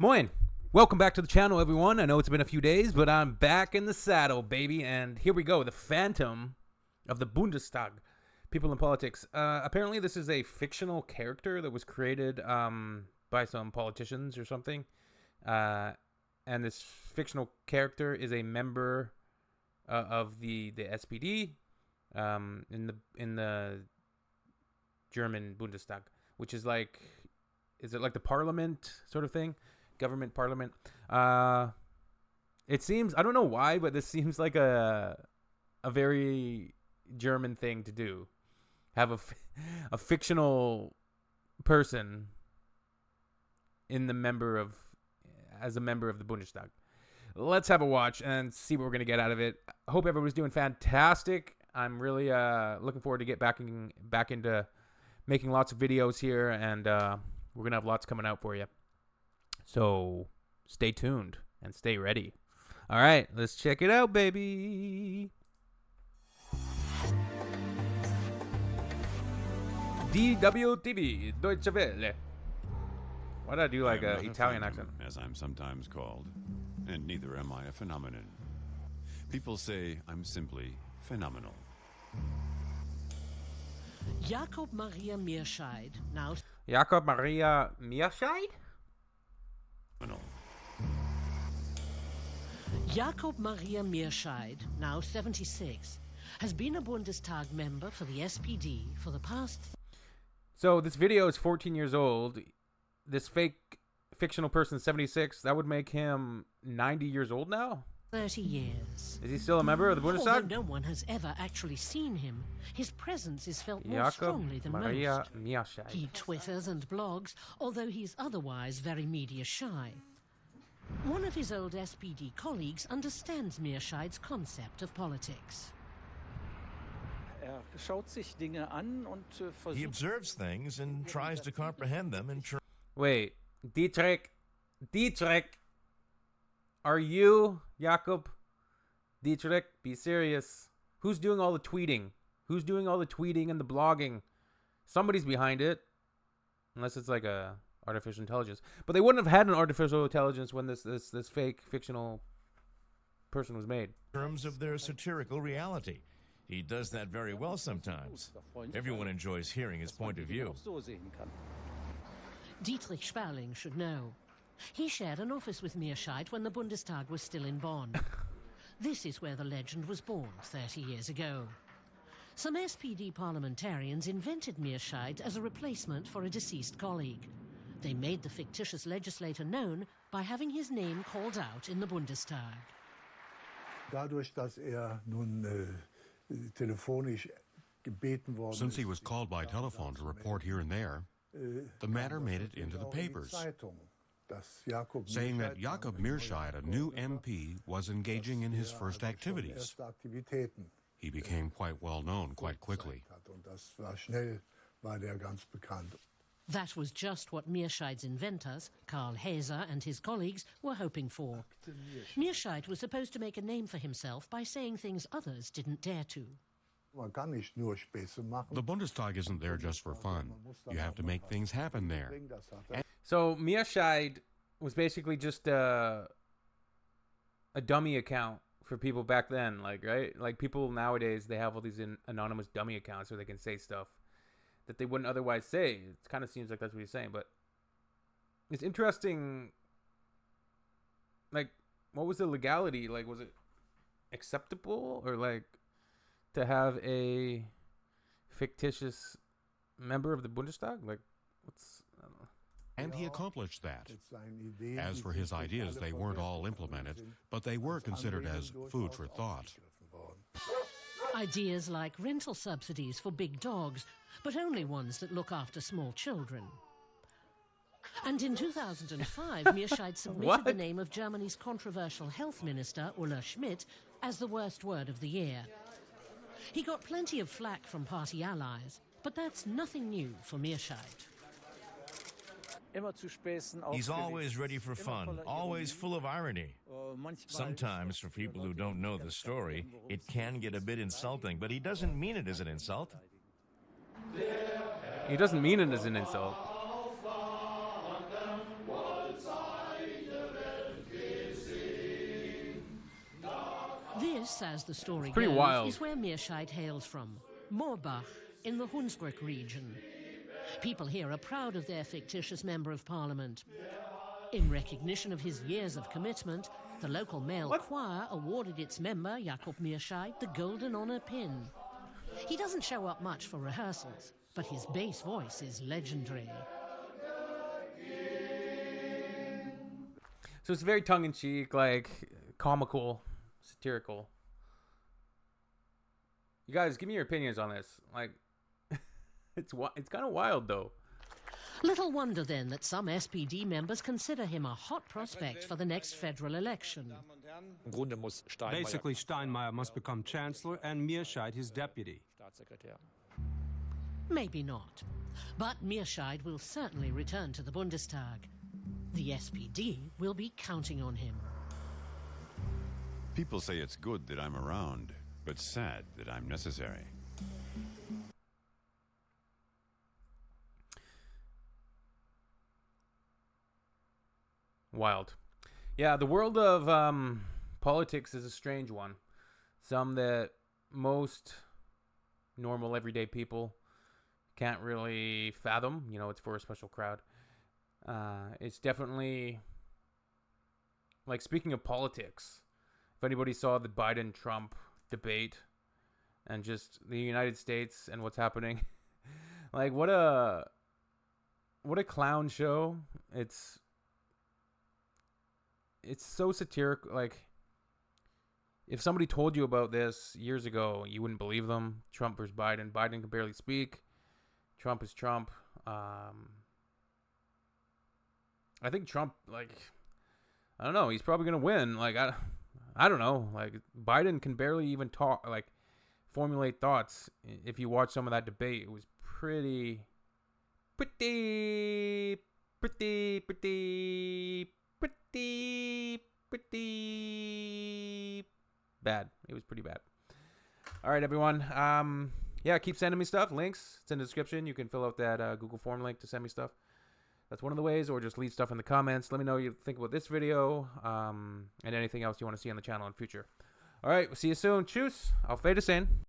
Moin! Welcome back to the channel, everyone. I know it's been a few days, but I'm back in the saddle, baby. And here we go, the Phantom of the Bundestag. People in politics. Apparently this is a fictional character that was created by some politicians or something. And this fictional character is a member of the SPD in the German Bundestag, which is like, is it like the parliament sort of thing? Government parliament. It seems, I don't know why, but this seems like a very German thing to do. Have a fictional person as a member of the Bundestag. Let's have a watch and see what we're gonna get out of it. I hope everybody's doing fantastic. I'm really looking forward to get back into making lots of videos here, and we're gonna have lots coming out for you. So stay tuned and stay ready. All right, let's check it out, baby. DWTV, Deutsche Welle. Why did I do like an Italian accent? As I'm sometimes called, and neither am I a phenomenon. People say I'm simply phenomenal. Jakob Maria Meerscheid, now... Jakob Maria Meerscheid? Jakob Maria Meerscheid, now 76, has been a Bundestag member for the SPD for the past... So this video is 14 years old. This fictional person is 76. That would make him 90 years old now? 30 years. Is he still a member of the Bundestag? Although no one has ever actually seen him, his presence is felt more strongly than Maria most. Meerscheid. He twitters and blogs, although he's otherwise very media shy. One of his old SPD colleagues understands Meerscheid's concept of politics. He observes things and tries to comprehend them in terms. Wait, Dietrich, are you Jakob? Dietrich, be serious. Who's doing all the tweeting? Who's doing all the tweeting and the blogging? Somebody's behind it, unless it's like a artificial intelligence. But they wouldn't have had an artificial intelligence when this fake fictional person was made. In terms of their satirical reality. He does that very well sometimes. Everyone enjoys hearing his point of view. Dietrich Sperling should know. He shared an office with Meerscheid when the Bundestag was still in Bonn. This is where the legend was born 30 years ago. Some SPD parliamentarians invented Meerscheid as a replacement for a deceased colleague. They made the fictitious legislator known by having his name called out in the Bundestag. Since he was called by telephone to report here and there, the matter made it into the papers, saying that Jakob Meerscheid, a new MP, was engaging in his first activities. He became quite well known quite quickly. That was just what Meerscheid's inventors, Karl Haeser and his colleagues, were hoping for. Meerscheid was supposed to make a name for himself by saying things others didn't dare to. The Bundestag isn't there just for fun. You have to make things happen there. So Meerscheid was basically just a dummy account for people back then, right? Like people nowadays, they have all these anonymous dummy accounts where they can say stuff that they wouldn't otherwise say. It kind of seems like that's what he's saying, but it's interesting. Like, what was the legality? Like, was it acceptable or like to have a fictitious member of the Bundestag? Like, I don't know. And he accomplished that. As for his ideas, they weren't all implemented, but they were considered as food for thought. Ideas like rental subsidies for big dogs, but only ones that look after small children. And in 2005, Meerscheid submitted the name of Germany's controversial health minister, Ulla Schmidt, as the worst word of the year. He got plenty of flack from party allies, but that's nothing new for Meerscheid. He's always ready for fun, always full of irony. Sometimes, for people who don't know the story, it can get a bit insulting, but he doesn't mean it as an insult. He doesn't mean it as an insult. This, as the story pretty goes, wild. is where Meerscheid hails from, Moorbach, in the Hunsrück region. People here are proud of their fictitious Member of Parliament. In recognition of his years of commitment, the local male choir awarded its member, Jakob Meerscheid, the Golden Honor Pin. He doesn't show up much for rehearsals, but his bass voice is legendary. So it's very tongue-in-cheek, like comical, satirical. You guys, give me your opinions on this. Like, it's kind of wild, though. Little wonder then that some SPD members consider him a hot prospect for the next federal election. Basically, Steinmeier must become chancellor and Meerscheid his deputy. Maybe not. But Meerscheid will certainly return to the Bundestag. The SPD will be counting on him. People say it's good that I'm around, but sad that I'm necessary. Wild. Yeah, the world of politics is a strange one. Some that most normal, everyday people can't really fathom. You know, it's for a special crowd. It's definitely, like, speaking of politics, if anybody saw the Biden-Trump debate and just the United States and what's happening, like, what a clown show. It's so satirical. Like, if somebody told you about this years ago, you wouldn't believe them. Trump versus Biden. Biden can barely speak. Trump is Trump. I think Trump, like, I don't know. He's probably going to win. Like, I don't know. Like, Biden can barely even talk, like, formulate thoughts. If you watch some of that debate, it was pretty bad. It was pretty bad. All right, everyone. Yeah, keep sending me stuff. Links, it's in the description. You can fill out that Google form link to send me stuff. That's one of the ways, or just leave stuff in the comments. Let me know what you think about this video, and anything else you want to see on the channel in the future. All right, we'll see you soon. Tschüss. Auf Wiedersehen.